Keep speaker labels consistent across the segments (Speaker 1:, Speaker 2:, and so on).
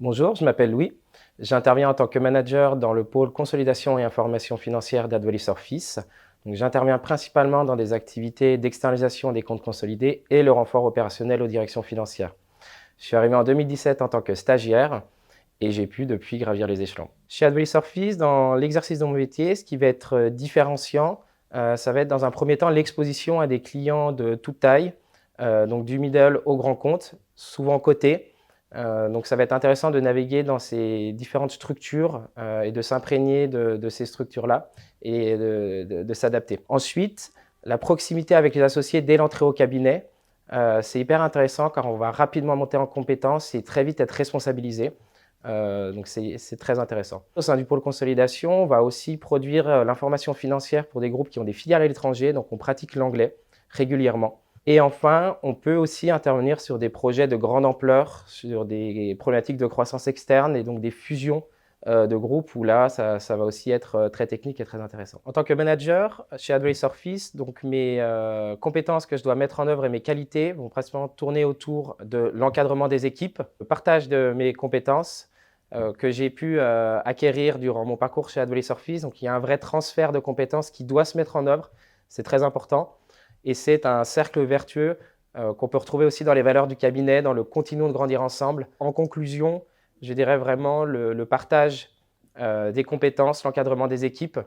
Speaker 1: Bonjour, je m'appelle Louis. J'interviens en tant que manager dans le pôle consolidation et information financière d'Advice Office. Donc, j'interviens principalement dans des activités d'externalisation des comptes consolidés et le renfort opérationnel aux directions financières. Je suis arrivé en 2017 en tant que stagiaire et j'ai pu depuis gravir les échelons. Chez Advice Office, dans l'exercice de mon métier, ce qui va être différenciant, ça va être dans un premier temps l'exposition à des clients de toute taille, donc du middle au grand compte, souvent cotés. Donc ça va être intéressant de naviguer dans ces différentes structures et de s'imprégner de ces structures-là et de s'adapter. Ensuite, la proximité avec les associés dès l'entrée au cabinet, c'est hyper intéressant car on va rapidement monter en compétences et très vite être responsabilisé. Donc c'est très intéressant. Au sein du pôle consolidation, on va aussi produire l'information financière pour des groupes qui ont des filiales à l'étranger, donc on pratique l'anglais régulièrement. Et enfin, on peut aussi intervenir sur des projets de grande ampleur, sur des problématiques de croissance externe et donc des fusions de groupes où là, ça va aussi être très technique et très intéressant. En tant que manager chez Advice Office, donc mes compétences que je dois mettre en œuvre et mes qualités vont principalement tourner autour de l'encadrement des équipes, le partage de mes compétences que j'ai pu acquérir durant mon parcours chez Advice Office. Donc il y a un vrai transfert de compétences qui doit se mettre en œuvre, c'est très important. Et c'est un cercle vertueux qu'on peut retrouver aussi dans les valeurs du cabinet, dans le continuum de grandir ensemble. En conclusion, je dirais vraiment le partage des compétences, l'encadrement des équipes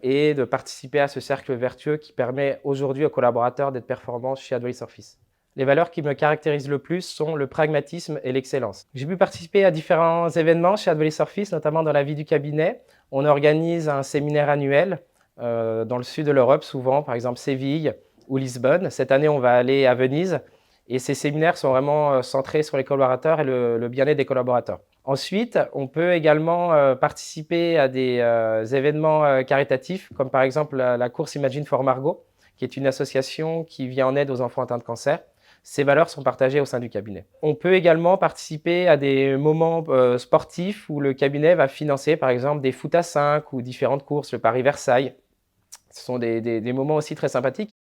Speaker 1: et de participer à ce cercle vertueux qui permet aujourd'hui aux collaborateurs d'être performants chez Advice Office. Les valeurs qui me caractérisent le plus sont le pragmatisme et l'excellence. J'ai pu participer à différents événements chez Advice Office, notamment dans la vie du cabinet. On organise un séminaire annuel dans le sud de l'Europe, souvent, par exemple Séville ou Lisbonne. Cette année, on va aller à Venise. Et ces séminaires sont vraiment centrés sur les collaborateurs et le bien-être des collaborateurs. Ensuite, on peut également participer à des événements caritatifs, comme par exemple la course Imagine for Margot, qui est une association qui vient en aide aux enfants atteints de cancer. Ces valeurs sont partagées au sein du cabinet. On peut également participer à des moments sportifs où le cabinet va financer par exemple des foot à 5 ou différentes courses, le Paris-Versailles. Ce sont des moments aussi très sympathiques